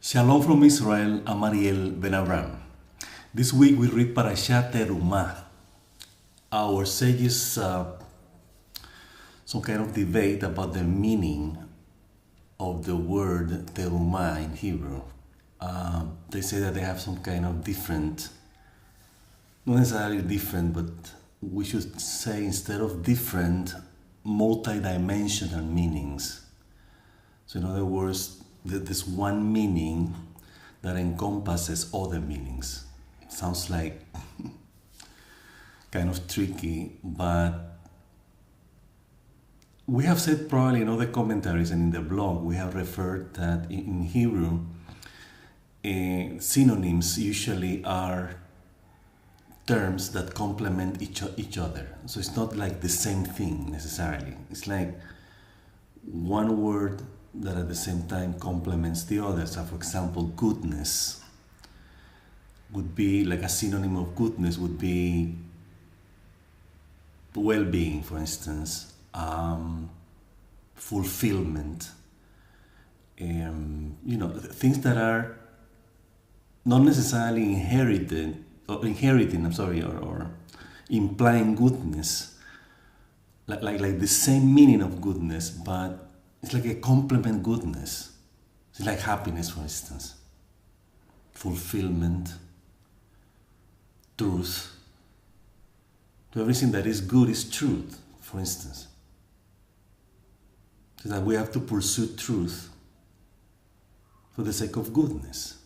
Shalom from Israel, I'm Ariel Ben Abraham. This week we read Parshat Terumah. Our sages some kind of debate about the meaning of the word Terumah in Hebrew. They say that they have some kind of different, not necessarily different, but we should say instead of different, multi-dimensional meanings. So in other words, there's one meaning that encompasses other meanings. Sounds like kind of tricky, but we have said probably in other commentaries and in the blog, we have referred that in Hebrew, synonyms usually are terms that complement each other. So it's not like the same thing necessarily. It's like one word that at the same time complements the other. So for example, goodness would be like a synonym of goodness would be well-being, for instance, fulfillment, things that are not necessarily or implying goodness, like the same meaning of goodness, but it's like a complement goodness. It's like happiness, for instance, fulfillment, truth. So everything that is good is truth, for instance. So that we have to pursue truth for the sake of goodness.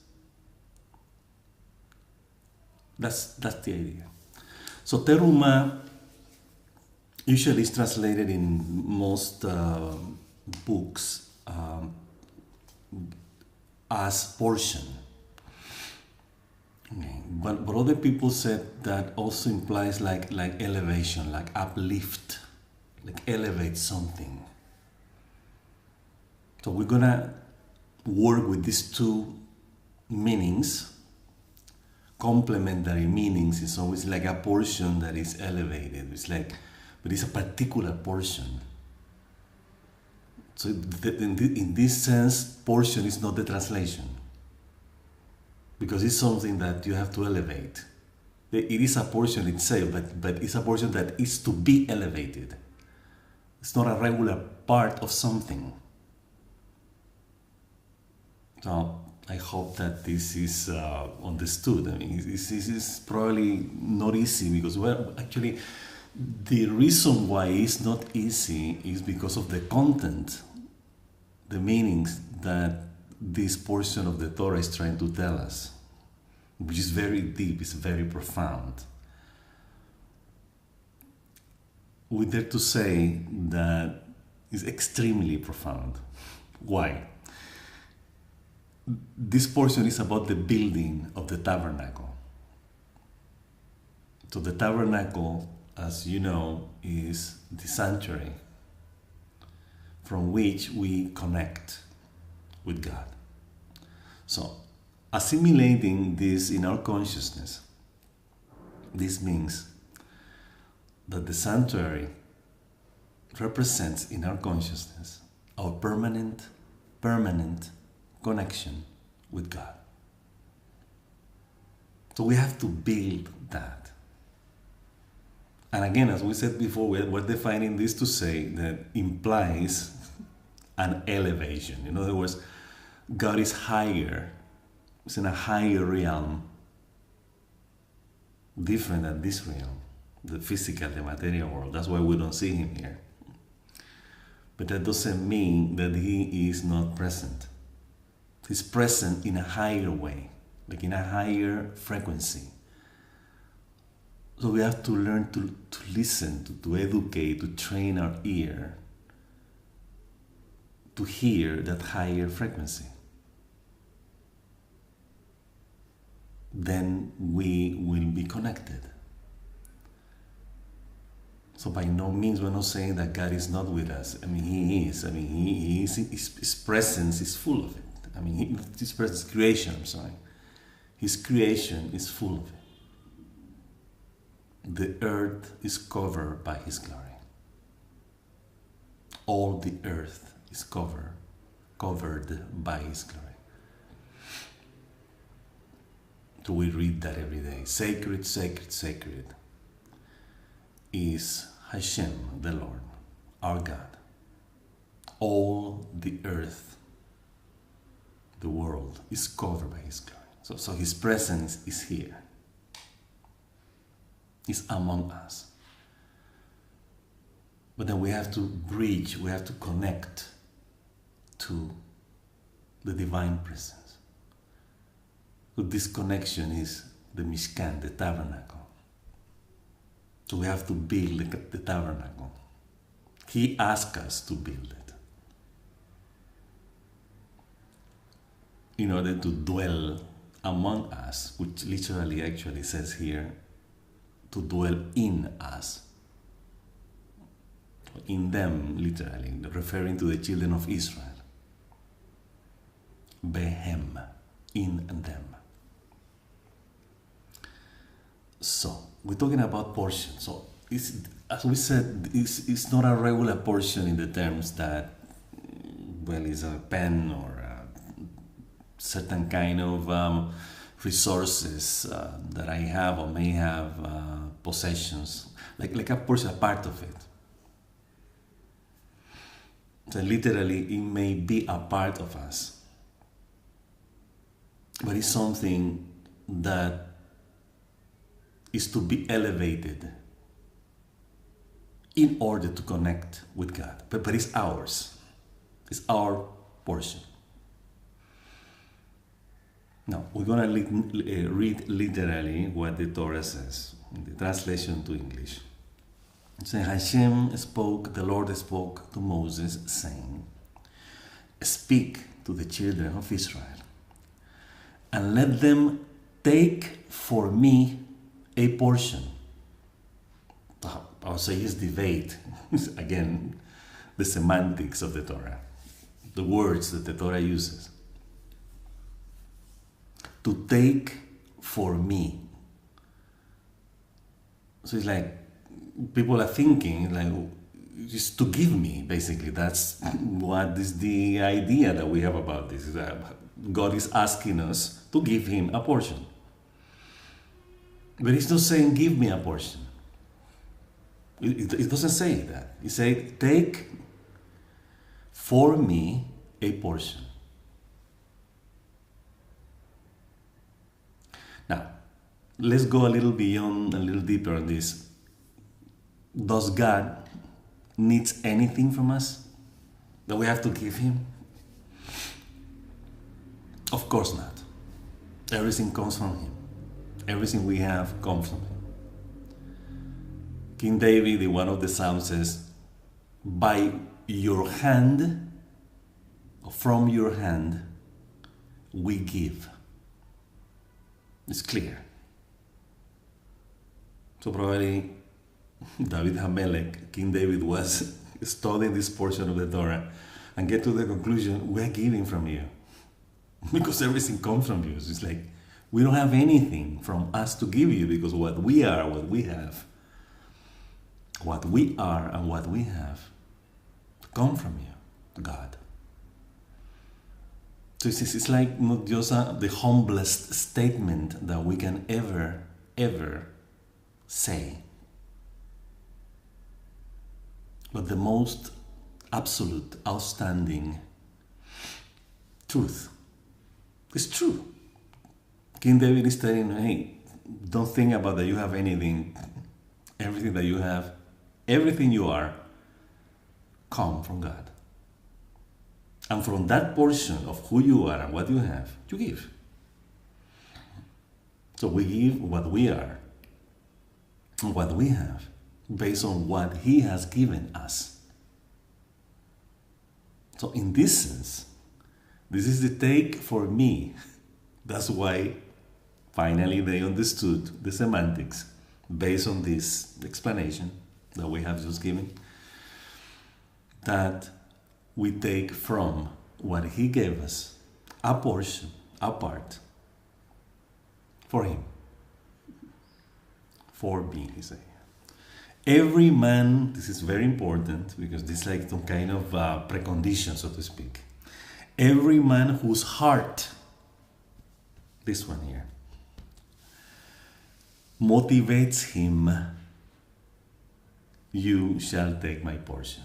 That's the idea. So Terumah usually is translated in most books as portion. Okay. But other people said that also implies like elevation, like uplift, like elevate something. So we're gonna work with these two meanings. Complementary meanings is always like a portion that is elevated. But it's a particular portion. So in this sense, portion is not the translation, because it's something that you have to elevate. It is a portion itself, but it's a portion that is to be elevated. It's not a regular part of something. So I hope that this is understood. I mean, this is probably not easy because, actually, the reason why it's not easy is because of the content, the meanings that this portion of the Torah is trying to tell us, which is very deep, it's very profound. We dare to say that it's extremely profound. Why? This portion is about the building of the tabernacle. So the tabernacle, as you know, is the sanctuary from which we connect with God. So, assimilating this in our consciousness, this means that the sanctuary represents in our consciousness our permanent connection with God. So we have to build that. And again, as we said before, we're defining this to say that implies an elevation. In other words, God is higher. It's in a higher realm, different than this realm, the physical, the material world. That's why we don't see him here. But that doesn't mean that he is not present. He's present in a higher way, like in a higher frequency. So we have to learn to listen, to educate, to train our ear to hear that higher frequency. Then we will be connected. So by no means we're not saying that God is not with us. I mean, he is. I mean, he is. His presence is full of it. I mean, his presence, creation, I'm sorry. His creation is full of it. The earth is covered by his glory. All the earth is covered by his glory. So we read that every day. Sacred, sacred, sacred is Hashem, the Lord, our God. All the earth, the world, is covered by His glory. So His presence is here. Is among us. But then we have to bridge, we have to connect to the divine presence. So this connection is the Mishkan, the Tabernacle. So we have to build the Tabernacle. He asked us to build it in order to dwell among us, which literally actually says here, to dwell in us. In them, literally, referring to the children of Israel. Behem, in them. So, we're talking about portion. So, as we said, it's not a regular portion in the terms that, well, it's a pen or a certain kind of resources that I have or may have, possessions, like a portion, a part of it. So literally, it may be a part of us, but it's something that is to be elevated in order to connect with God. But it's ours. It's our portion. Now, we're going to read literally what the Torah says in the translation to English. It says, Hashem spoke, the Lord spoke to Moses, saying, speak to the children of Israel, and let them take for me a portion. I'll say it's debate. Again, the semantics of the Torah, the words that the Torah uses. To take for me. So it's like, people are thinking, like, just to give me, basically. That's what is the idea that we have about this. Is that God is asking us to give Him a portion. But He's not saying, give me a portion. It doesn't say that. He said, take for me a portion. Now, let's go a little beyond, a little deeper on this. Does God need anything from us that we have to give Him? Of course not. Everything comes from Him. Everything we have comes from Him. King David, in one of the Psalms, says, by your hand, or from your hand, we give. It's clear. So probably David HaMelech, King David, was studying this portion of the Torah and get to the conclusion, we're giving from you. Because everything comes from you. So it's like, we don't have anything from us to give you, because what we are, what we have, what we are and what we have come from you, God. So it's like not just the humblest statement that we can ever say, but the most absolute, outstanding truth. It's true. King David is telling, hey, don't think about that you have anything. Everything that you have, everything you are, come from God. And from that portion of who you are and what you have, you give. So we give what we are and what we have based on what He has given us. So in this sense, this is the take for me. That's why finally they understood the semantics based on this explanation that we have just given, that we take from what He gave us a portion, a part, for Him. For me, He said. Every man, this is very important because this is like some kind of precondition, so to speak. Every man whose heart, this one here, motivates him, you shall take my portion.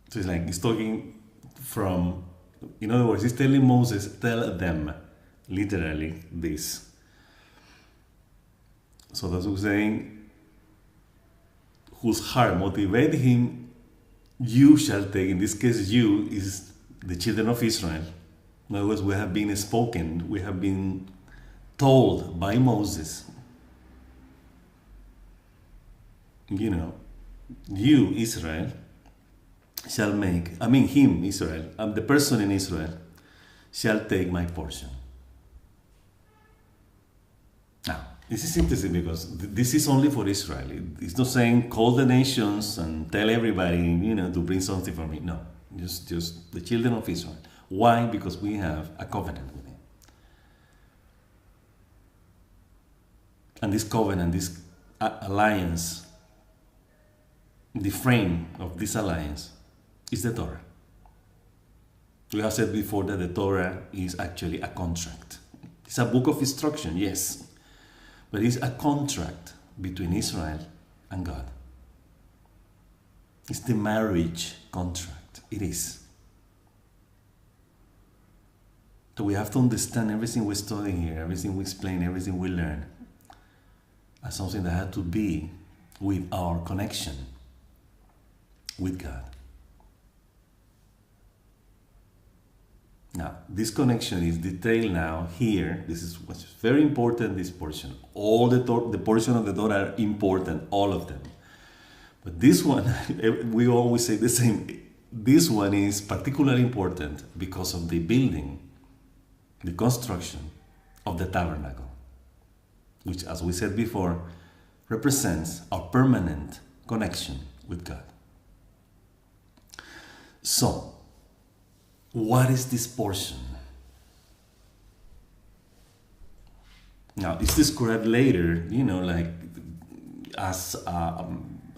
So it's talking from, in other words, he's telling Moses, tell them literally this. So that's what saying, whose heart motivate him, you shall take. In this case, you is the children of Israel. In other words, we have been spoken, we have been told by Moses, you, Israel, shall make, him, Israel, the person in Israel, shall take my portion. Now, this is interesting because this is only for Israel. It's not saying call the nations and tell everybody, to bring something for me. No, just the children of Israel. Why? Because we have a covenant with him. And this covenant, this alliance, the frame of this alliance is the Torah. We have said before that the Torah is actually a contract. It's a book of instruction, yes, but it's a contract between Israel and God. It's the marriage contract. It is. So we have to understand everything we study here, everything we explain, everything we learn as something that had to be with our connection with God. Now, this connection is detailed now here. This is what's very important, this portion. All the portion of the Torah are important, all of them. But this one, we always say the same. This one is particularly important because of the building, the construction of the tabernacle, which, as we said before, represents our permanent connection with God. So, what is this portion? Now, it's described later, as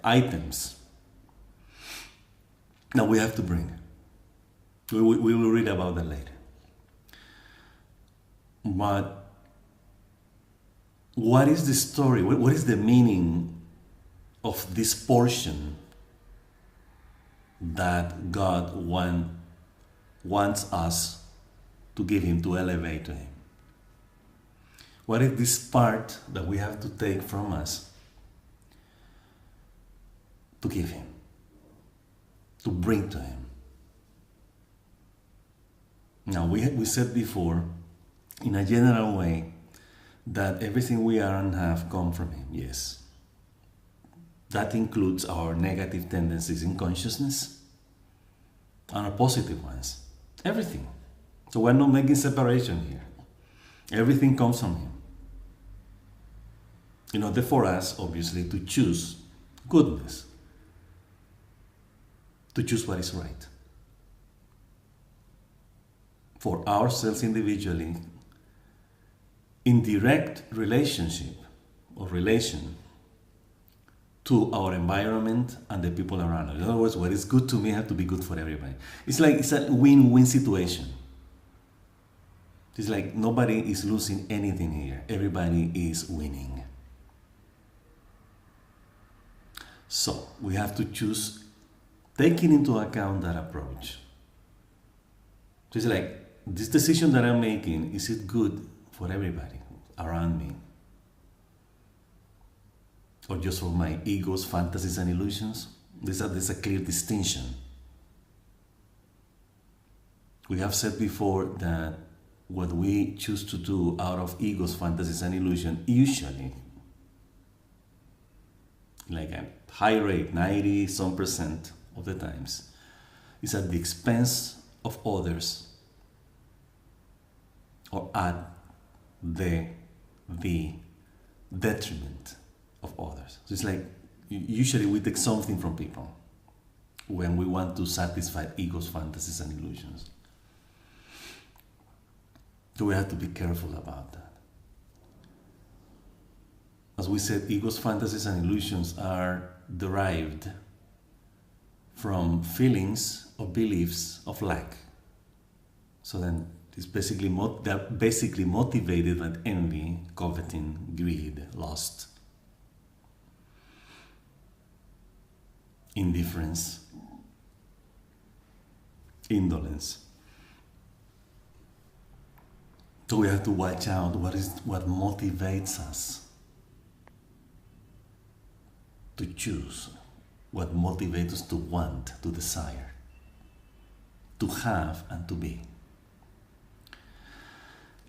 items. Now we have to bring. We will read about that later. But what is the story? What is the meaning of this portion that God wants us to give him, to elevate to him? What is this part that we have to take from us to give him, to bring to him? Now, we said before, in a general way, that everything we are and have come from him, yes. That includes our negative tendencies in consciousness and our positive ones. Everything. So we're not making separation here. Everything comes from him. In order for us, obviously, to choose goodness, to choose what is right. For ourselves individually, in direct relationship or relation to our environment and the people around us. In other words, what is good to me has to be good for everybody. It's a win-win situation. It's like nobody is losing anything here. Everybody is winning. So we have to choose, taking into account that approach. So it's like, this decision that I'm making, is it good for everybody around me? Or just for my egos, fantasies, and illusions? There's a clear distinction. We have said before that what we choose to do out of egos, fantasies, and illusion, usually, like a high rate, 90% of the times, is at the expense of others or at the detriment of others. So it's like, usually we take something from people when we want to satisfy egos, fantasies, and illusions. So we have to be careful about that. As we said, egos, fantasies, and illusions are derived from feelings or beliefs of lack. So then It's basically they're basically motivated by envy, coveting, greed, lust, indifference, indolence. So we have to watch out what motivates us to choose, what motivates us to want, to desire, to have and to be.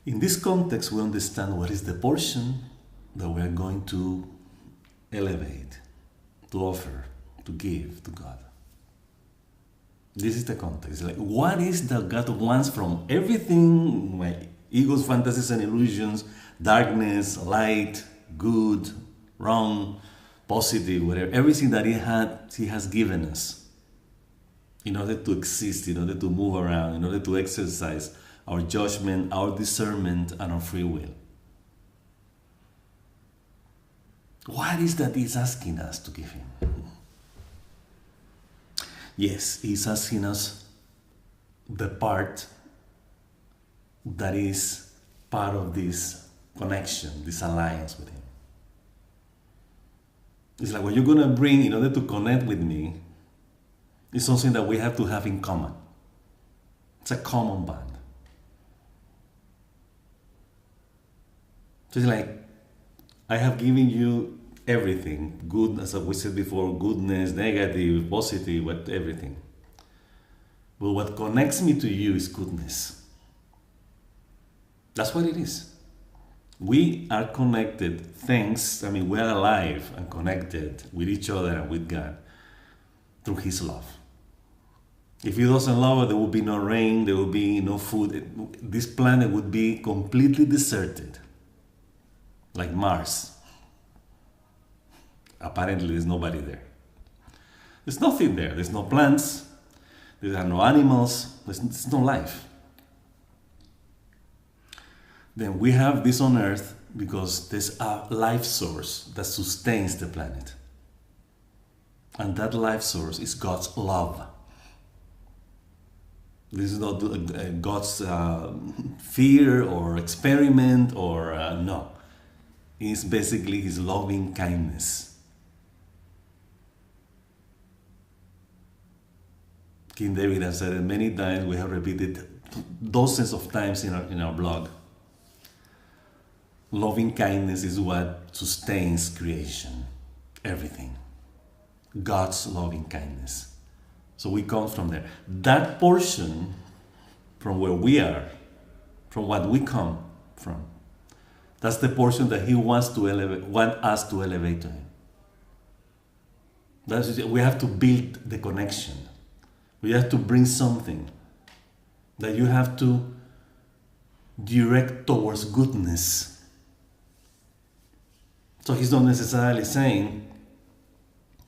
In this context, we understand what is the portion that we are going to elevate, to offer, to give to God. This is the context. Like, what is that God wants from everything, my egos, fantasies, and illusions, darkness, light, good, wrong, positive, whatever, everything that He has given us in order to exist, in order to move around, in order to exercise our judgment, our discernment, and our free will. What is that He's asking us to give Him? Yes, He's asking us the part that is part of this connection, this alliance with Him. It's like what you're going to bring in order to connect with me is something that we have to have in common. It's a common bond. So it's like, I have given you everything, good, as we said before, goodness, negative, positive, everything. But what connects me to you is goodness. That's what it is. We are connected, we are alive and connected with each other and with God through His love. If He doesn't love us, there will be no rain, there will be no food. This planet would be completely deserted. Like Mars. Apparently there's nobody there. There's nothing there. There's no plants. There are no animals. There's no life. Then we have this on Earth because there's a life source that sustains the planet. And that life source is God's love. This is not God's fear or experiment or no. It's basically His loving kindness. King David has said it many times. We have repeated dozens of times in our blog. Loving kindness is what sustains creation, everything. God's loving kindness. So we come from there. That portion from where we are, from what we come from, that's the portion that He wants us to elevate to Him. We have to build the connection. We have to bring something that you have to direct towards goodness. So He's not necessarily saying,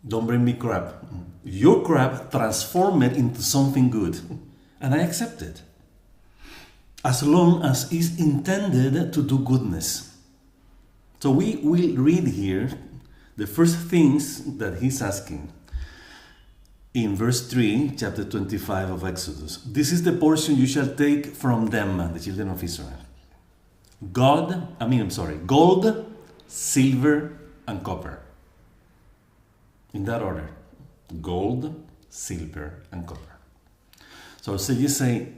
don't bring me crap. Your crap, transform it into something good. And I accept it. As long as it's intended to do goodness. So we will read here the first things that He's asking. In verse 3, chapter 25 of Exodus. This is the portion you shall take from them, the children of Israel. Gold, silver, and copper. In that order. Gold, silver, and copper. So you say,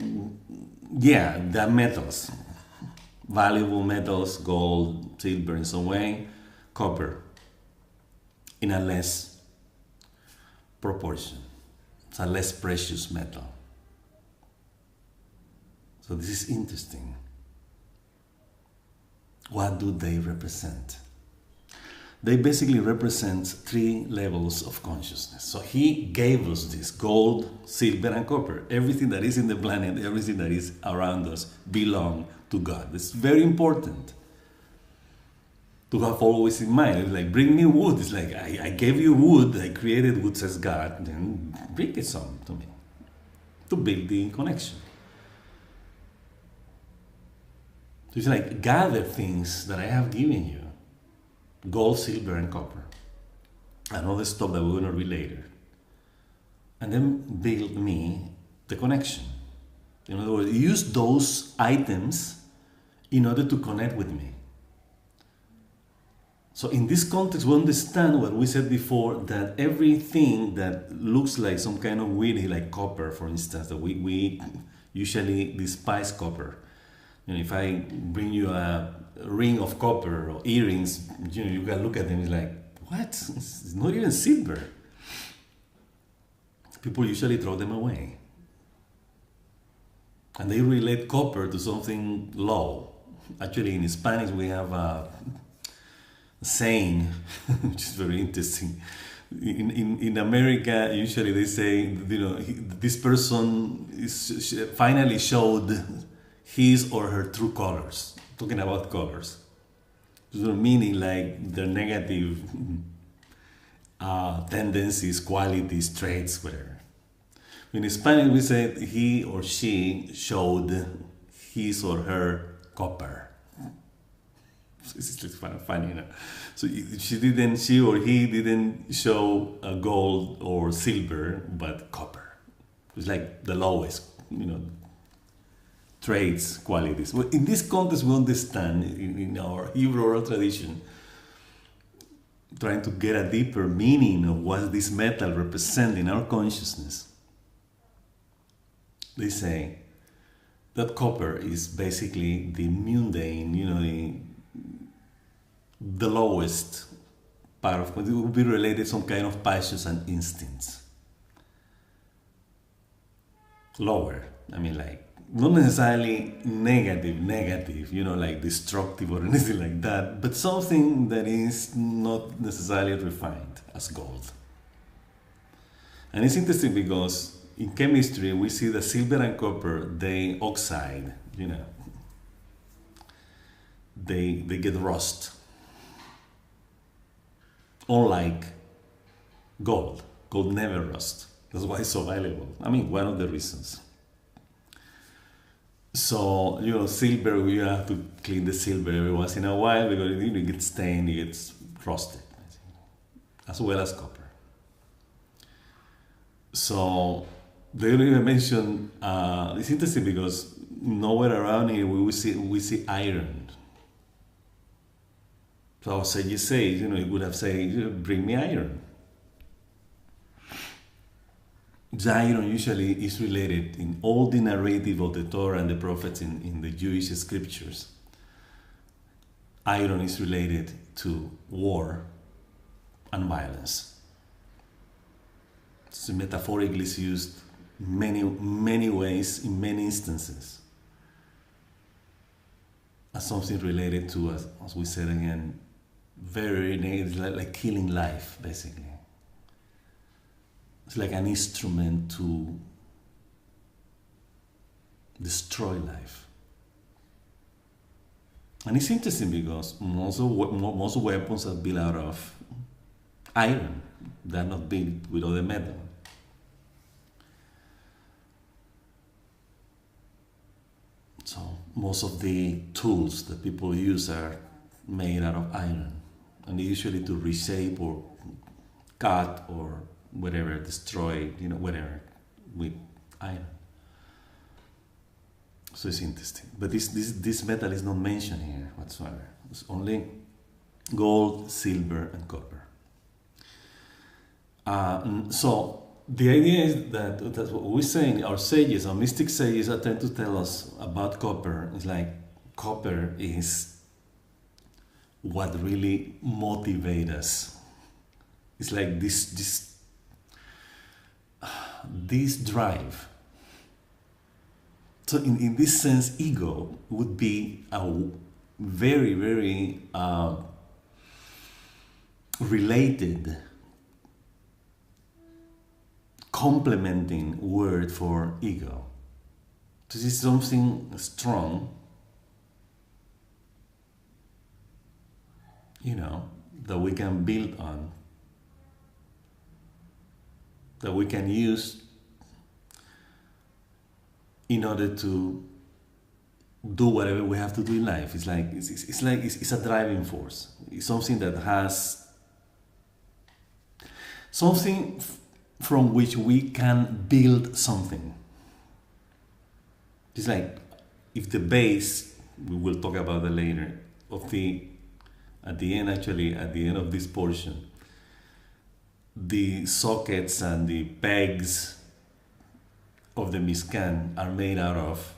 yeah, they're metals. Valuable metals, gold, silver in some way, copper. In a less proportion. It's a less precious metal. So this is interesting. What do they represent? They basically represent 3 levels of consciousness. So He gave us this gold, silver, and copper. Everything that is in the planet, everything that is around us belongs to God. It's very important to have always in mind. It's like, bring me wood. It's like, I gave you wood, I created wood, says God, then bring it some to me to build the connection. So it's like, gather things that I have given you. Gold, silver, and copper. And all the stuff that we're going to read later. And then build me the connection. In other words, use those items in order to connect with me. So in this context, we understand what we said before, that everything that looks like some kind of weird, like copper, for instance, that we usually despise copper. If I bring you a ring of copper or earrings, you can look at them, it's like, what? It's not even silver. People usually throw them away. And they relate copper to something low. Actually, in Spanish, we have a saying, which is very interesting. In America, usually they say, this person finally showed his or her true colors. Talking about colors. Meaning like their negative tendencies, qualities, traits, whatever. In Spanish, we say he or she showed his or her copper. It's just funny, So she or he didn't show gold or silver, but copper. It's like the lowest, traits, qualities. Well, in this context, we understand in our Hebrew oral tradition, trying to get a deeper meaning of what this metal represents in our consciousness. They say that copper is basically the mundane, the lowest part of it. It would be related to some kind of passions and instincts. Lower, not necessarily negative, like destructive or anything like that, but something that is not necessarily refined as gold. And it's interesting because in chemistry, we see that silver and copper, they oxide, they get rust. Unlike gold. Gold never rusts. That's why it's so valuable. One of the reasons. So, silver, we have to clean the silver every once in a while because it gets stained, it gets rusted, as well as copper. So, they don't even mention, it's interesting because nowhere around here we see iron. So you say, you would have said, bring me iron. The iron usually is related in all the narrative of the Torah and the prophets in the Jewish scriptures. Iron is related to war and violence. So metaphorically it's used many ways, in many instances, as something related to, as we said again, very negative, like killing life, basically. It's like an instrument to destroy life. And it's interesting because most weapons are built out of iron. They're not built with other metal. So most of the tools that people use are made out of iron. And usually to reshape or cut or whatever, destroy, whatever, with iron. So it's interesting. But this metal is not mentioned here whatsoever. It's only gold, silver, and copper. So the idea is that's what we're saying. Our sages, our mystic sages, are trying to tell us about copper. It's like copper is what really motivates us. It's like this drive. So in this sense, ego would be a very, very related, complementing word for ego. This is something strong, that we can build on, that we can use in order to do whatever we have to do in life. It's a driving force. It's something that has something from which we can build something. It's like if the base, we will talk about that later, of at the end of this portion, the sockets and the pegs of the Mishkan are made out of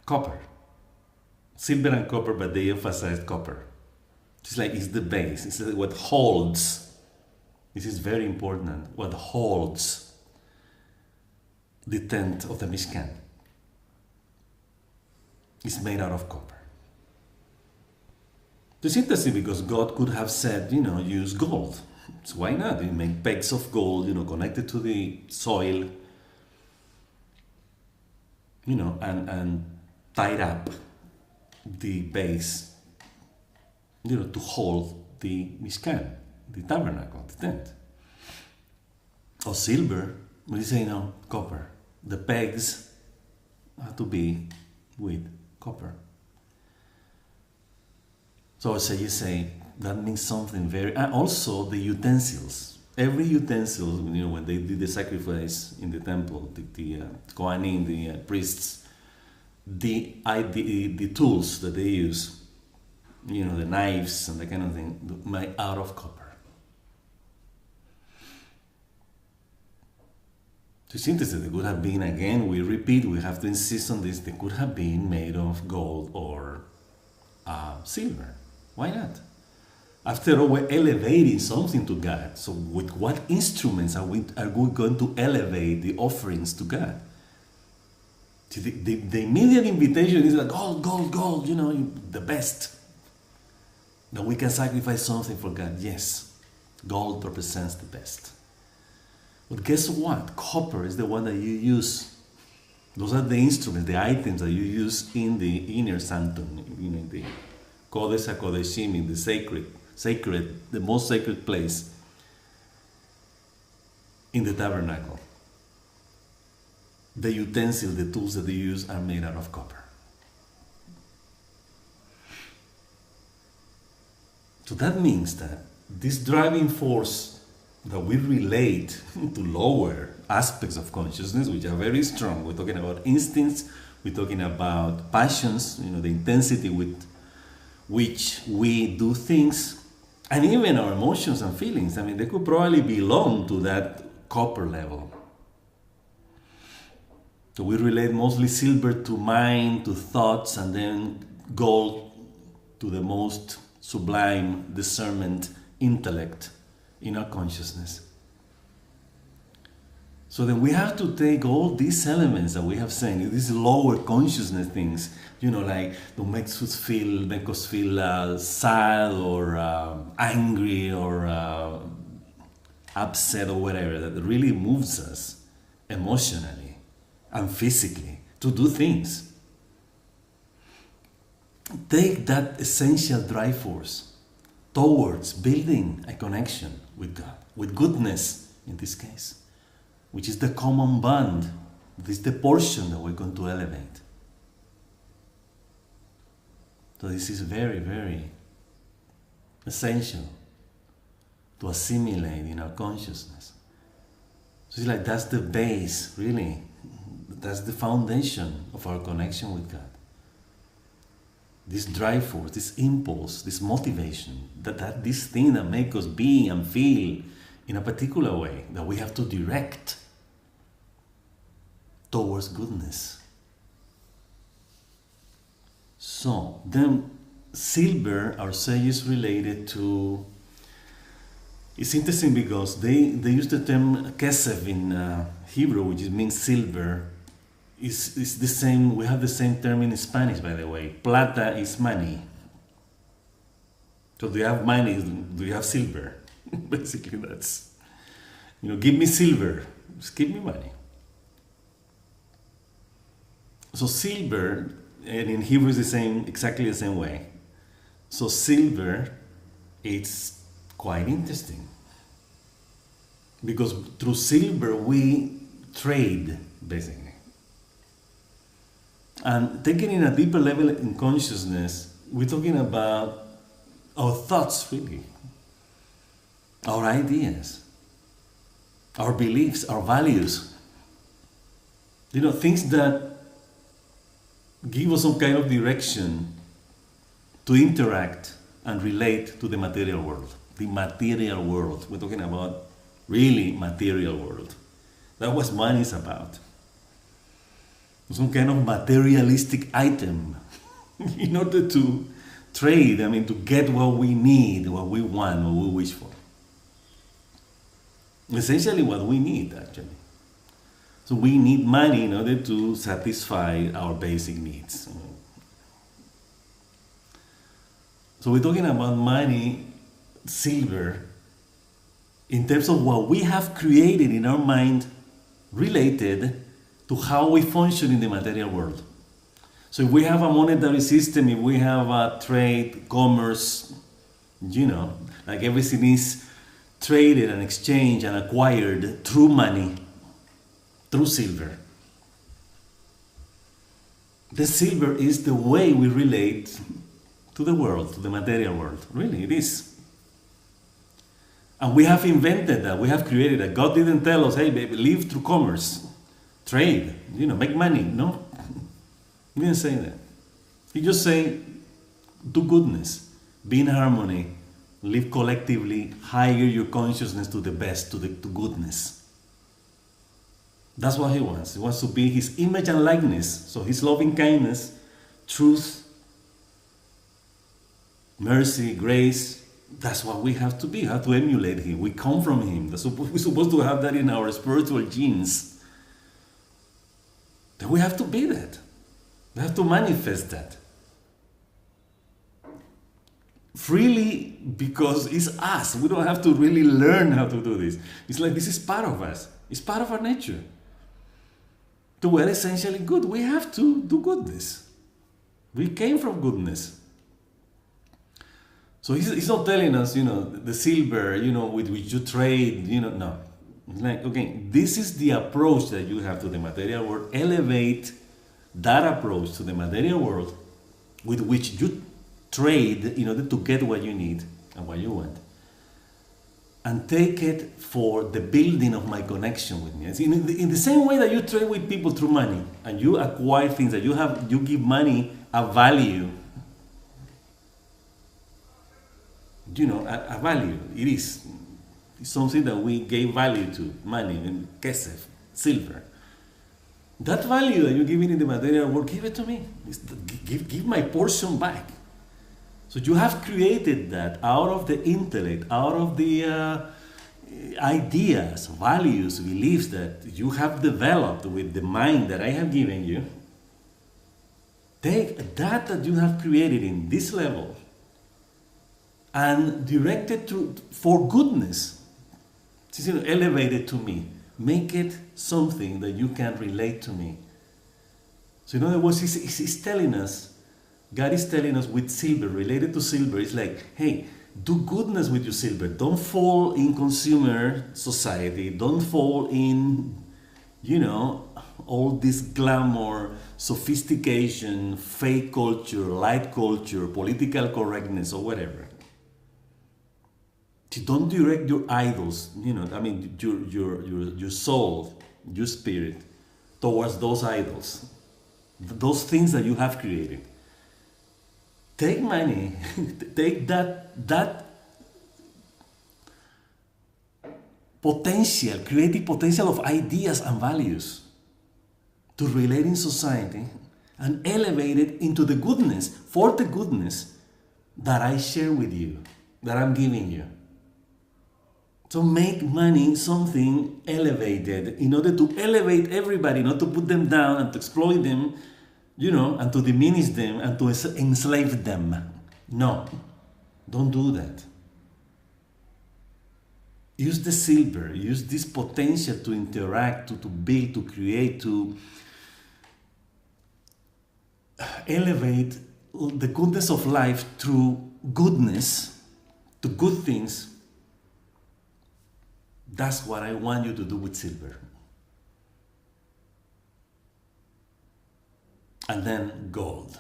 copper. Silver and copper, but they emphasize copper. It's like it's the base, it's what holds. This is very important. What holds the tent of the Mishkan is made out of copper. It's interesting because God could have said, use gold. So why not? You make pegs of gold, connected to the soil, and tied up the base, to hold the Mishkan, the tabernacle, the tent. Or silver, we say no, copper. The pegs have to be with copper. So you say that means something very. And also the utensils. Every utensil, when they did the sacrifice in the temple, the Kohanim, the priests, the tools that they use, the knives and that kind of thing, made out of copper. To synthesis, they could have been, again, we have to insist on this, they could have been made of gold or silver. Why not? After all, we're elevating something to God. So with what instruments are we going to elevate the offerings to God? See, the immediate invitation is like, gold, the best. That we can sacrifice something for God. Yes, gold represents the best. But guess what? Copper is the one that you use. Those are the instruments, the items that you use in the inner sanctum, in the Kodesh HaKodeshim, in the sacred, the most sacred place in the tabernacle. The utensils, the tools that they use are made out of copper. So that means that this driving force that we relate to lower aspects of consciousness, which are very strong. We're talking about instincts, we're talking about passions, the intensity with which we do things, and even our emotions and feelings. They could probably belong to that copper level. So we relate mostly silver to mind, to thoughts, and then gold to the most sublime discernment, intellect in our consciousness. So then we have to take all these elements that we have seen, these lower consciousness things, like to make us feel sad or angry or upset or whatever, that really moves us emotionally and physically to do things. Take that essential drive force towards building a connection with God, with goodness in this case, which is the common bond. This is the portion that we're going to elevate. So this is very, very essential to assimilate in our consciousness. So it's like that's the base, really. That's the foundation of our connection with God. This drive force, this impulse, this motivation, that this thing that makes us be and feel in a particular way, that we have to direct towards goodness. So, then silver, our sages related to, it's interesting because they use the term kesef in Hebrew, which means silver. Is the same. We have the same term in Spanish, by the way. Plata is money. So do you have money? Do you have silver? Basically, that's, give me silver. Just give me money. So silver, and in Hebrew is exactly the same way. So silver, it's quite interesting. Because through silver we trade, basically. And taking in a deeper level in consciousness, we're talking about our thoughts, really, our ideas, our beliefs, our values. Things that give us some kind of direction to interact and relate to the material world. The material world. We're talking about really material world. That's what money is about. Some kind of materialistic item in order to trade, to get what we need, what we want, what we wish for. Essentially what we need, actually. So we need money in order to satisfy our basic needs. So we're talking about money, silver, in terms of what we have created in our mind related to how we function in the material world. So if we have a monetary system, if we have a trade, commerce, like everything is traded and exchanged and acquired through money, through silver. The silver is the way we relate to the world, to the material world. Really, it is. And we have invented that, we have created that. God didn't tell us, hey, baby, live through commerce, trade, make money. No, he didn't say that. He just saying, do goodness, be in harmony, live collectively, higher your consciousness to the best, to goodness. That's what he wants. He wants to be his image and likeness. So his loving kindness, truth, mercy, grace, that's what we have to be. We have to emulate him. We come from him. We're supposed to have that in our spiritual genes. Then we have to be that. We have to manifest that. Freely, because it's us. We don't have to really learn how to do this. It's like this is part of us. It's part of our nature. To we're essentially good, we have to do goodness. We came from goodness. So he's not telling us, the silver, with which you trade, no. It's like, okay, this is the approach that you have to the material world. Elevate that approach to the material world with which you trade in order to get what you need and what you want. And take it for the building of my connection with me. In the same way that you trade with people through money and you acquire things that you give money a value. A value. It's something that we gave value to, money, and kesef, silver. That value that you give it in the material world, give it to me. Give my portion back. So you have created that out of the intellect, out of the ideas, values, beliefs that you have developed with the mind that I have given you. Take that you have created in this level and direct it for goodness. Elevate it to me. Make it something that you can relate to me. So in other words, he's telling us, God is telling us with silver, related to silver, it's like, hey, do goodness with your silver. Don't fall in consumer society. Don't fall in, all this glamour, sophistication, fake culture, light culture, political correctness, or whatever. Don't direct your idols, your soul, your spirit, towards those idols, those things that you have created. Take money, take that potential, creative potential of ideas and values to relate in society and elevate it into the goodness, for the goodness that I share with you, that I'm giving you. So make money something elevated in order to elevate everybody, not to put them down and to exploit them, and to diminish them and to enslave them. No, don't do that. Use the silver, use this potential to interact, to build, to create, to elevate the goodness of life through goodness, to good things. That's what I want you to do with silver. And then gold.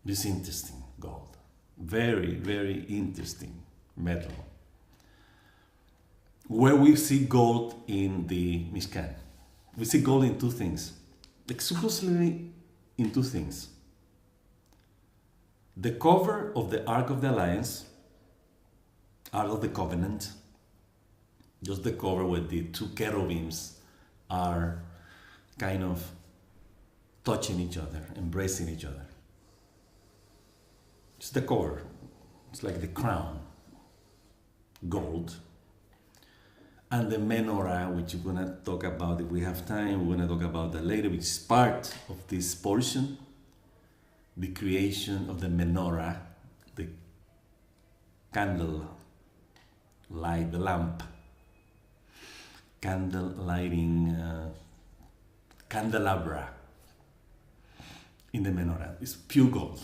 This is interesting, gold. Very, very interesting metal. Where we see gold in the Mishkan. We see gold in two things, exclusively in two things. The cover of the Ark of the Alliance, Ark of the Covenant, just the cover where the two cherubims are kind of touching each other, embracing each other. It's the cover. It's like the crown, gold. And the menorah, which we're going to talk about if we have time, we're going to talk about that later, which is part of this portion, the creation of the menorah, the candle light, the lamp, candle lighting, candelabra in the menorah. It's pure gold.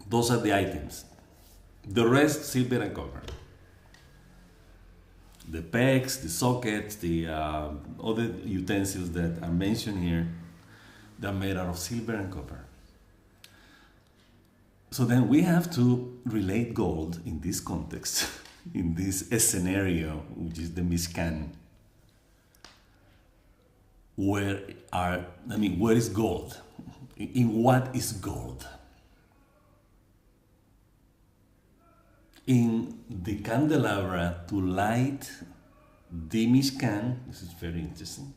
Those are the items. The rest, silver and copper. The pegs, the sockets, the other utensils that are mentioned here, they're made out of silver and copper. So then we have to relate gold in this context, in this scenario, which is the Mishkan. Where is gold? In what is gold? In the candelabra to light the Mishkan. This is very interesting.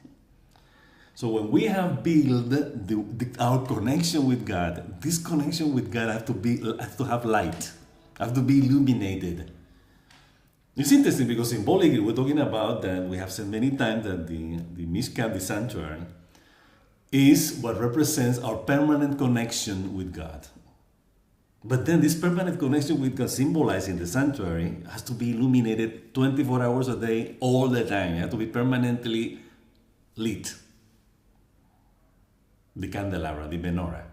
So when we have built our connection with God, this connection with God has to have light, have to be illuminated. It's interesting because symbolically we're talking about that we have said many times that the Mishkan, the sanctuary, is what represents our permanent connection with God. But then this permanent connection with God symbolized in the sanctuary has to be illuminated 24 hours a day, all the time. It has to be permanently lit. The candelabra, the menorah.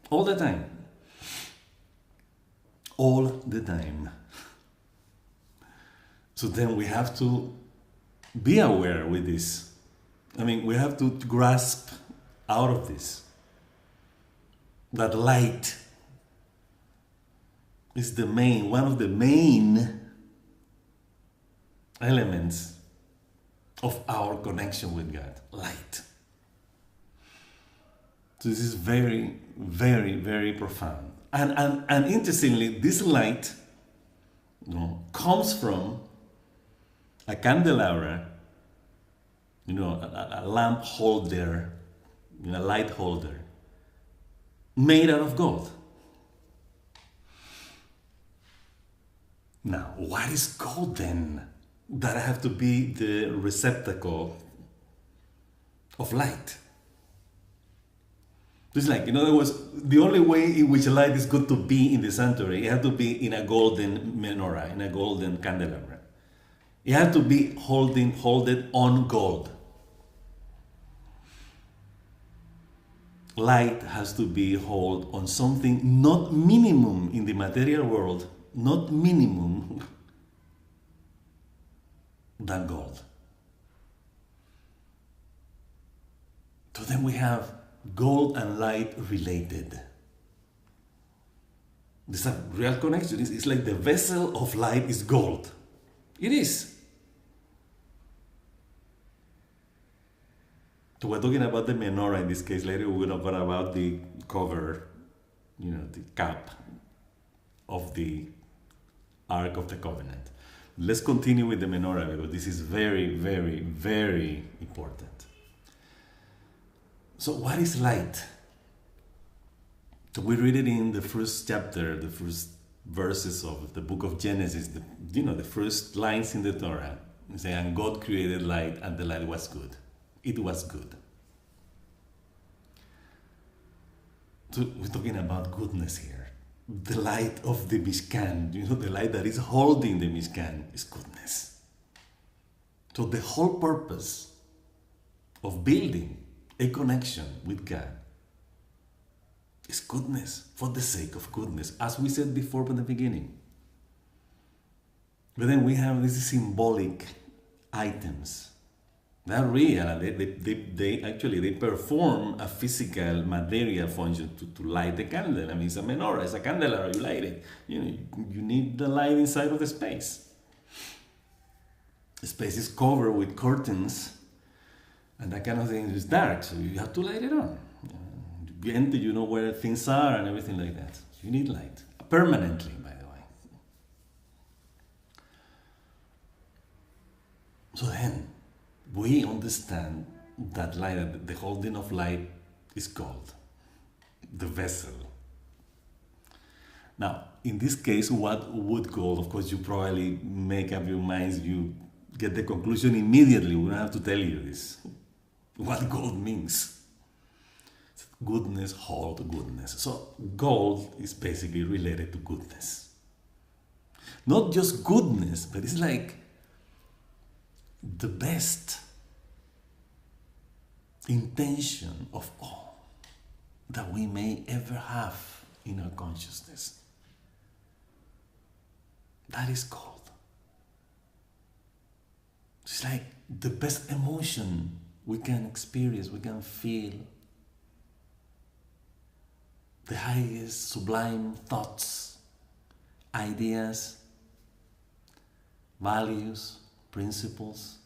All the time. All the time. So then we have to be aware with this. We have to grasp out of this that light is one of the main elements of our connection with God. Light. So this is very, very, very profound. And interestingly, this light comes from a candelabra, a lamp holder, a light holder, made out of gold. Now, what is gold then? That have to be the receptacle of light. It's like, in other words, the only way in which light is good to be in the sanctuary, it has to be in a golden menorah, in a golden candelabra. It has to be holded on gold. Light has to be held on something not minimum in the material world, not minimum than gold. So then we have gold and light related. There's a real connection. It's like the vessel of light is gold. It is. So we're talking about the menorah in this case. Later we're going to talk about the cover, the cap of the Ark of the Covenant. Let's continue with the menorah because this is very, very, very important. So what is light? So we read it in the first chapter, the first verses of the book of Genesis, the first lines in the Torah. It says, and God created light and the light was good. It was good. So we're talking about goodness here. The light of the Mishkan, the light that is holding the Mishkan is goodness. So the whole purpose of building a connection with God is goodness, for the sake of goodness, as we said before from the beginning. But then we have these symbolic items. They're real. They perform a physical, material function to light the candle. It's a menorah, it's a candelabra, you light it. You need the light inside of the space. The space is covered with curtains And that kind of thing is dark, so you have to light it on. And you know where things are and everything like that. You need light. Permanently, by the way. So then, we understand that light, the holding of light is gold. The vessel. Now, in this case, what would gold? Of course, you probably make up your minds, you get the conclusion immediately. We don't have to tell you this. What gold means. Goodness, hold goodness. So gold is basically related to goodness. Not just goodness, but it's like the best intention of all that we may ever have in our consciousness. That is gold. It's like the best emotion we can experience, we can feel. The highest sublime thoughts, ideas, values, principles,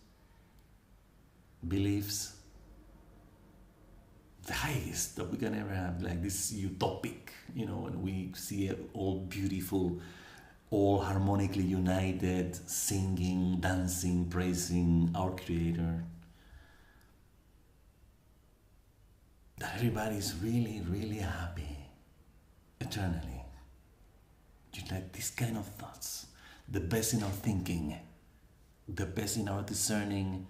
beliefs. The highest that we can ever have, like this utopic, when we see it all beautiful, all harmonically united, singing, dancing, praising our Creator. That everybody is really, really happy eternally. Just like this kind of thoughts, the best in our thinking, the best in our discerning,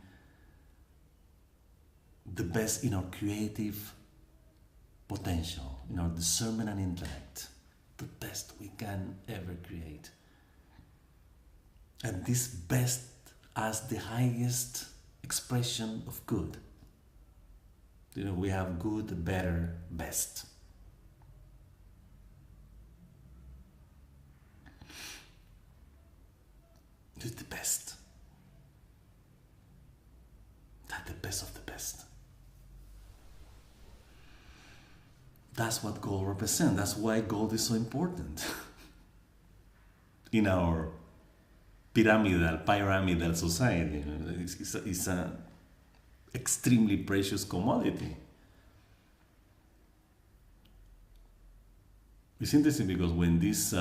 the best in our creative potential, in our discernment and intellect, the best we can ever create. And this best as the highest expression of good. We have good, better, best. It's the best. That's the best of the best. That's what gold represents. That's why gold is so important in our pyramidal society. It's an extremely precious commodity. It's interesting because when this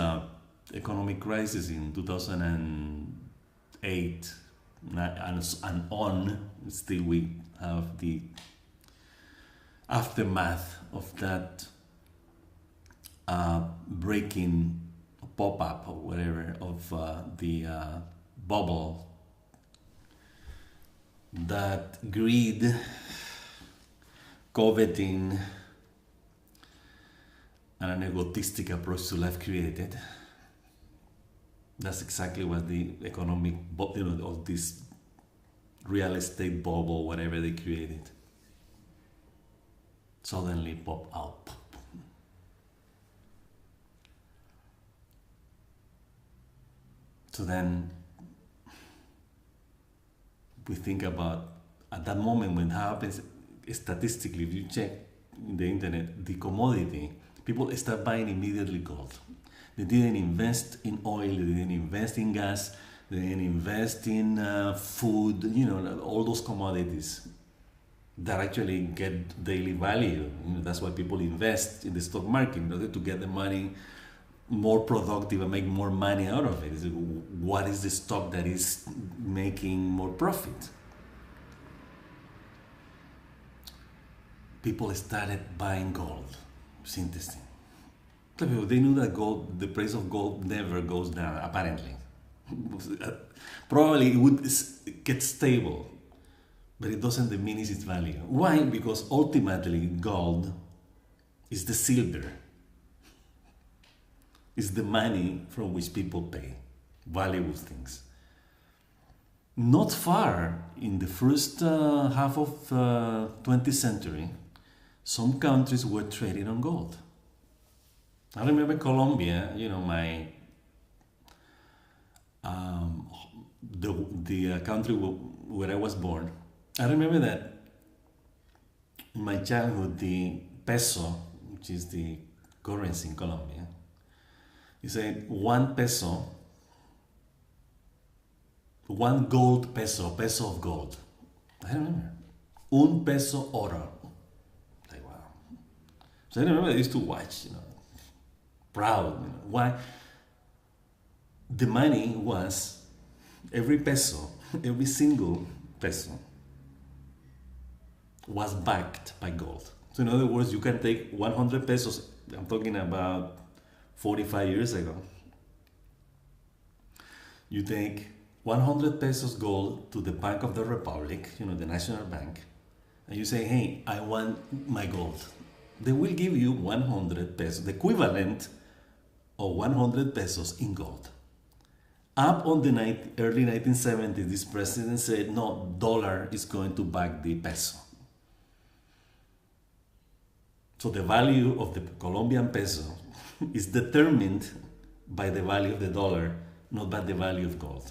economic crisis in 2008 and on, still we have the aftermath of that breaking, pop-up or whatever of the bubble, that greed, coveting, and an egotistic approach to life created. That's exactly what the economic, of this real estate bubble, whatever they created, suddenly pop out. So then we think about, at that moment when it happens, statistically, if you check in the internet, the commodity, people start buying immediately gold. They didn't invest in oil, they didn't invest in gas, they didn't invest in food, all those commodities that actually get daily value. That's why people invest in the stock market, in order to get the money more productive and make more money out of it. What is the stock that is making more profit? People started buying gold. It's interesting. They knew that gold, the price of gold never goes down, apparently. Probably it would get stable, but it doesn't diminish its value. Why? Because ultimately gold is the silver. It's the money from which people pay valuable things. Not far in the first half of 20th century, some countries were trading on gold. I remember Colombia, the country where I was born. I remember that in my childhood, the peso, which is the currency in Colombia, you said 1 peso, 1 gold peso, peso of gold. I remember. Un peso oro. Like, wow. So I remember I used to watch, proud. Why? The money was every peso, every single peso was backed by gold. So in other words, you can take 100 pesos. I'm talking about 45 years ago. You take 100 pesos gold to the Bank of the Republic, the National Bank, and you say, hey, I want my gold. They will give you 100 pesos, the equivalent of 100 pesos in gold. Up on the early 1970s, this president said, no, dollar is going to back the peso. So the value of the Colombian peso is determined by the value of the dollar, not by the value of gold.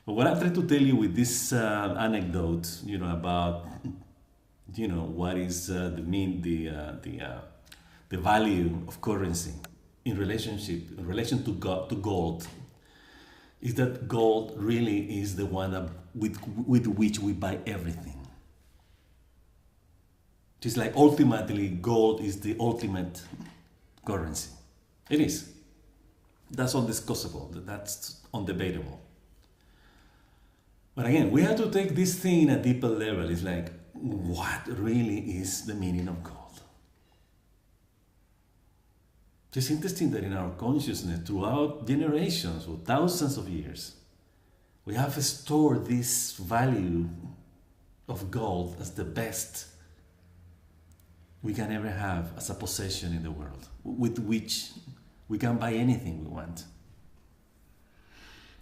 But what I'm trying to tell you with this anecdote, about, what is the value of currency in relation to gold, is that gold really is the one with which we buy everything. It's like ultimately gold is the ultimate currency. It is. That's undiscussable. That's undebatable. But again, we have to take this thing at a deeper level. It's like, what really is the meaning of gold? It's interesting that in our consciousness, throughout generations or thousands of years, we have stored this value of gold as the best we can ever have as a possession in the world, with which we can buy anything we want.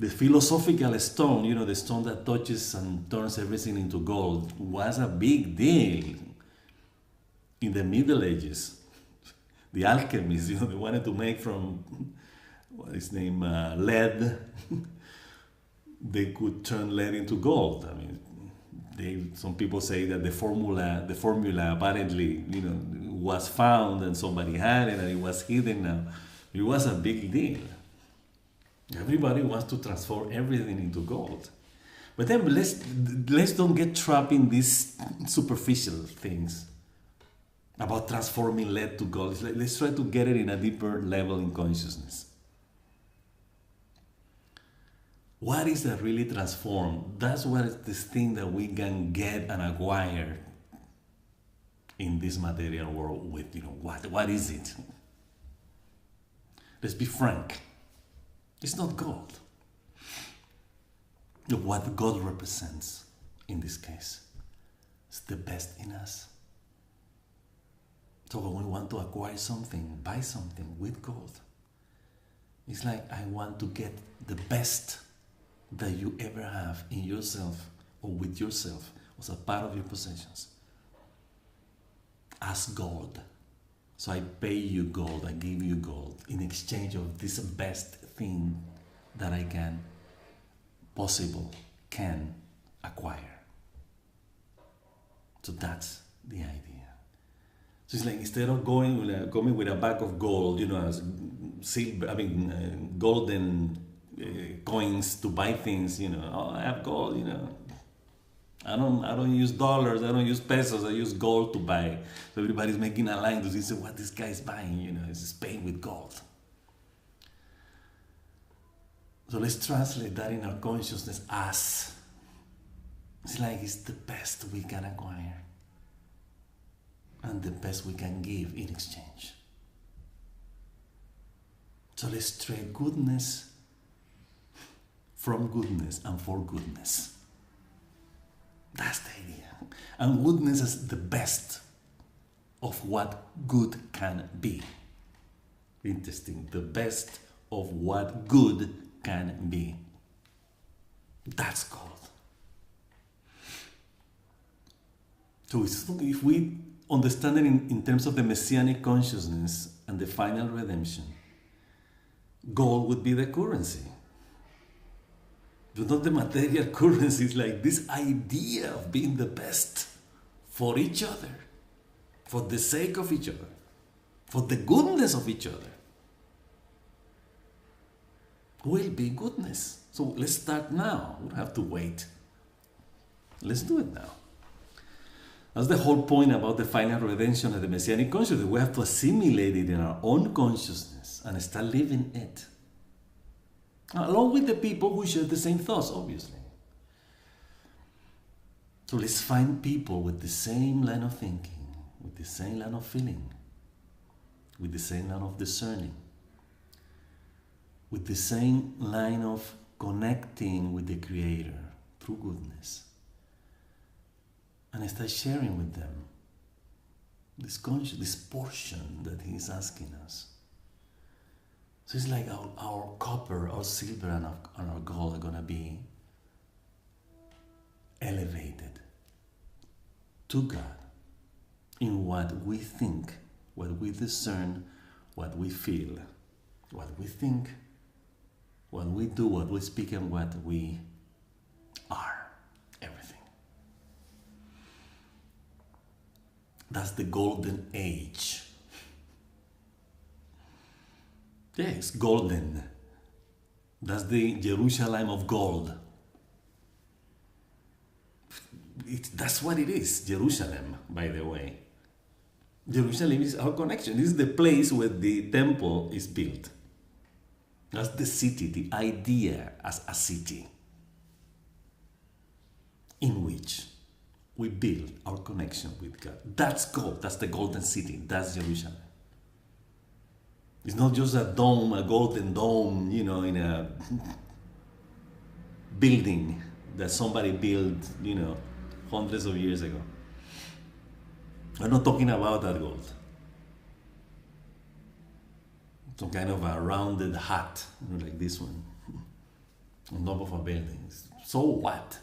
The philosophical stone, the stone that touches and turns everything into gold, was a big deal in the Middle Ages. The alchemists, they wanted to make from, lead. They could turn lead into gold. I mean, some people say that the formula apparently, was found and somebody had it and it was hidden now. It was a big deal. Everybody wants to transform everything into gold. But then let's don't get trapped in these superficial things about transforming lead to gold. Let's try to get it in a deeper level in consciousness. What is that really transformed? That's what is this thing that we can get and acquire in this material world with, what is it? Let's be frank. It's not gold. What God represents in this case is the best in us. So when we want to acquire something, buy something with gold, it's like I want to get the best that you ever have in yourself or with yourself as a part of your possessions as gold. So I pay you gold, I give you gold in exchange of this best thing that I can acquire. So that's the idea. So it's like instead of coming with a bag of gold, as silver, golden coins to buy things, I have gold, I don't use dollars, I don't use pesos, I use gold to buy. So everybody's making a line to see what this guy is buying, he's paying with gold. So let's translate that in our consciousness as, it's like it's the best we can acquire and the best we can give in exchange. So let's trade goodness from goodness and for goodness. That's the idea. And goodness is the best of what good can be. Interesting. The best of what good can be. That's gold. So if we understand it in terms of the messianic consciousness and the final redemption, gold would be the currency. But not the material currency. It's like this idea of being the best for each other, for the sake of each other, for the goodness of each other, will be goodness. So let's start now. We don't have to wait Let's do it now. That's the whole point about the final redemption of the Messianic consciousness. We have to assimilate it in our own consciousness and start living it. Along with the people who share the same thoughts, obviously. So let's find people with the same line of thinking, with the same line of feeling, with the same line of discerning, with the same line of connecting with the Creator through goodness. And I start sharing with them this portion that He's asking us. So it's like our copper, our silver, and our gold are going to be elevated to God in what we think, what we discern, what we feel, what we think, what we do, what we speak, and what we are. Everything. That's the golden age. Yes, golden. That's the Jerusalem of gold. That's what it is, Jerusalem, by the way. Jerusalem is our connection. This is the place where the temple is built. That's the city, the idea as a city in which we build our connection with God. That's gold. That's the golden city. That's Jerusalem. It's not just a dome, a golden dome, in a building that somebody built, hundreds of years ago. I'm not talking about that gold. Some kind of a rounded hat, like this one, on top of a building. So what?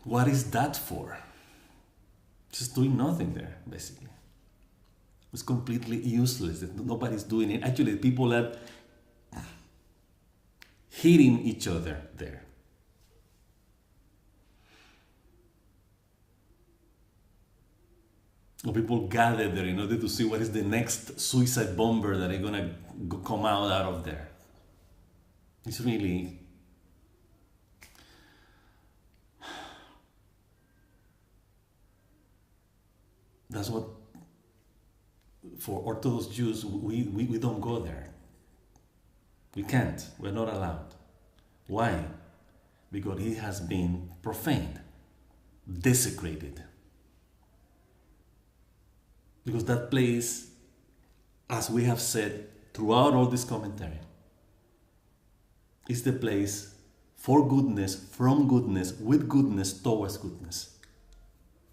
What is that for? Just doing nothing there, basically. It's completely useless. Nobody's doing it. Actually, people are hitting each other there. Or people gather there in order to see what is the next suicide bomber that are going to come out of there. It's really... That's what... For Orthodox Jews, we don't go there. We can't. We're not allowed. Why? Because it has been profaned, desecrated. Because that place, as we have said throughout all this commentary, is the place for goodness, from goodness, with goodness, towards goodness.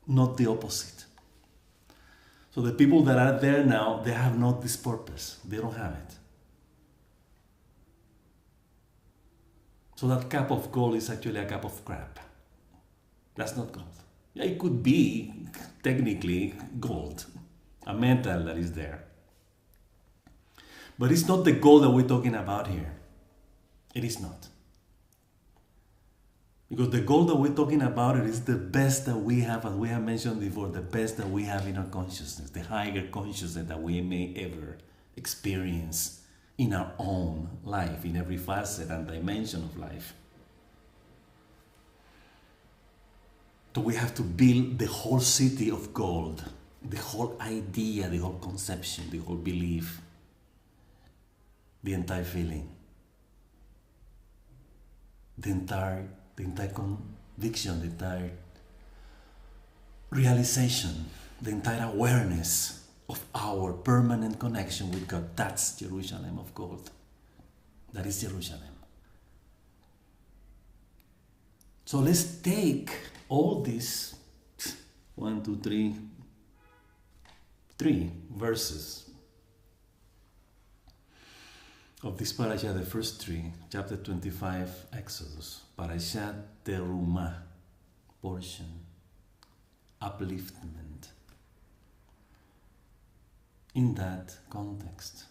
Not the opposite. So the people that are there now, they have not this purpose. They don't have it. So that cup of gold is actually a cup of crap. That's not gold. Yeah, it could be technically gold, a metal that is there. But it's not the gold that we're talking about here. It is not. Because the goal that we're talking about is the best that we have, as we have mentioned before, the best that we have in our consciousness, the higher consciousness that we may ever experience in our own life, in every facet and dimension of life. So we have to build the whole city of gold, the whole idea, the whole conception, the whole belief, the entire feeling, the entire conviction, the entire realization, the entire awareness of our permanent connection with God. That's Jerusalem of gold. That is Jerusalem. So let's take all these 3 verses of this Parshat, the first 3, chapter 25, Exodus, Parshat Terumah, portion, upliftment. In that context,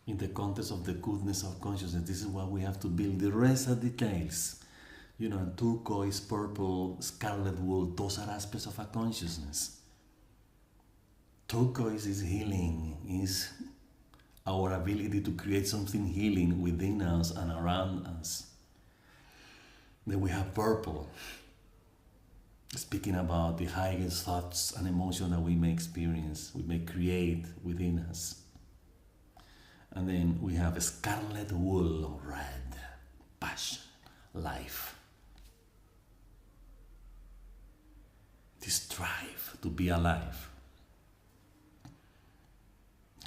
in the context of the goodness of consciousness, this is what we have to build. The rest are details. Turquoise, purple, scarlet wool, those are aspects of our consciousness. Turquoise is healing, is our ability to create something healing within us and around us. Then we have purple, speaking about the highest thoughts and emotions that we may experience, we may create within us. And then we have scarlet wool of red, passion, life. This drive to be alive.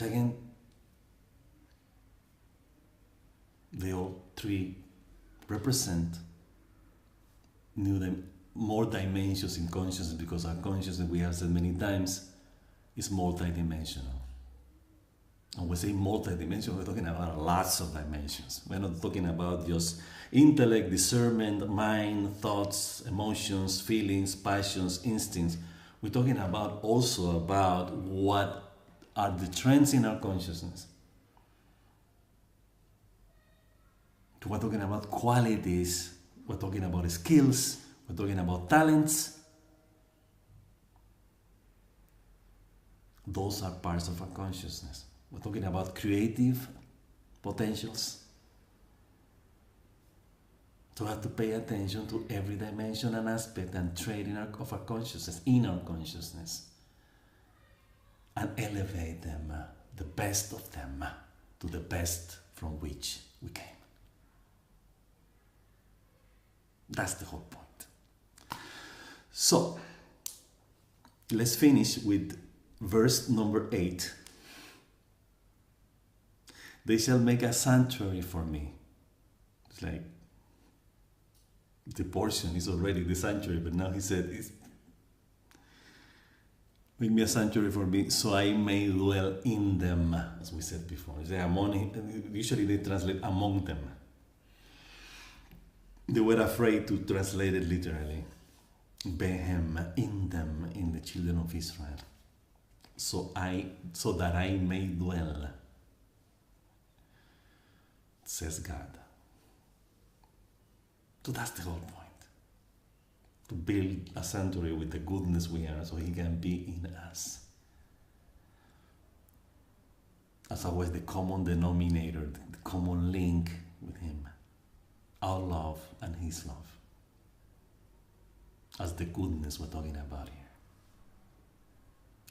Again, they all three represent more dimensions in consciousness, because our consciousness, we have said many times, is multidimensional. And we say multidimensional, we're talking about lots of dimensions. We're not talking about just intellect, discernment, mind, thoughts, emotions, feelings, passions, instincts. We're talking about also about what are the trends in our consciousness. We're talking about qualities, we're talking about skills, we're talking about talents. Those are parts of our consciousness. We're talking about creative potentials. So we have to pay attention to every dimension and aspect and trait of our consciousness, in our consciousness, and elevate them, the best of them, to the best from which we came. That's the whole point. So, let's finish with verse number 8. They shall make a sanctuary for me. It's like the portion is already the sanctuary, but now he said, make me a sanctuary for me so I may dwell in them, as we said before. Usually they translate among them. They were afraid to translate it literally. Behem, in them, in the children of Israel. So that I may dwell, says God. So that's the whole point. To build a sanctuary with the goodness we are, so He can be in us. As always, the common denominator, the common link with Him. Our love and His love. As the goodness we're talking about here.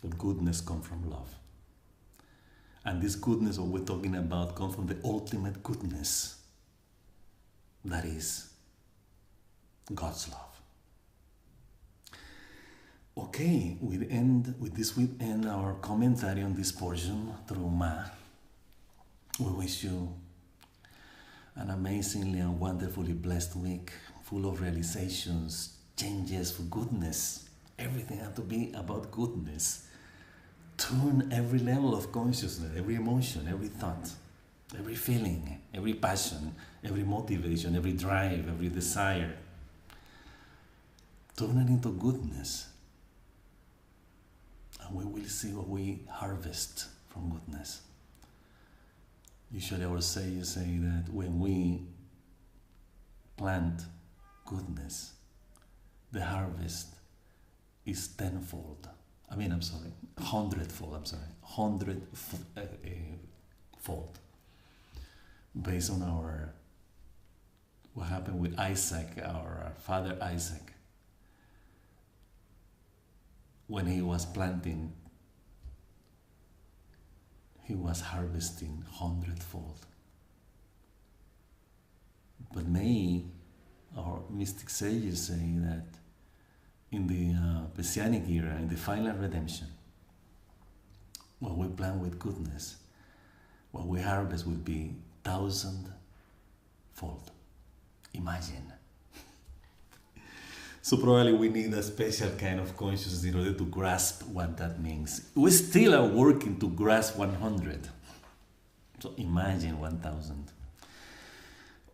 The goodness comes from love. And this goodness what we're talking about comes from the ultimate goodness. That is God's love. Okay, we end our commentary on this portion, Terumah. We wish you an amazingly and wonderfully blessed week, full of realizations, changes for goodness. Everything has to be about goodness. Turn every level of consciousness, every emotion, every thought, every feeling, every passion, every motivation, every drive, every desire. Turn it into goodness. And we will see what we harvest from goodness. Usually our sages say that when we plant goodness, the harvest is tenfold. Hundredfold. Fold. Based on what happened with Isaac, our father Isaac. When he was planting, he was harvesting hundredfold. But our mystic sages say that in the Messianic era, in the final redemption, what we plant with goodness, what we harvest will be 1,000-fold. Imagine. So probably we need a special kind of consciousness in order to grasp what that means. We still are working to grasp 100. So imagine 1,000.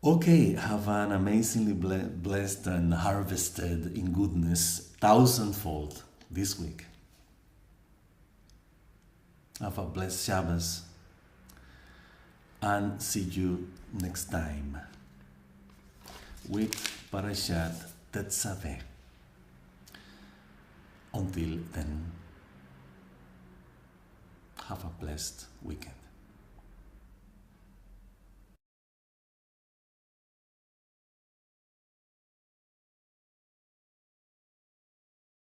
Okay, have an amazingly blessed and harvested in goodness 1,000-fold this week. Have a blessed Shabbos and see you next time with Parashat Tetzaveh. Until then, have a blessed weekend.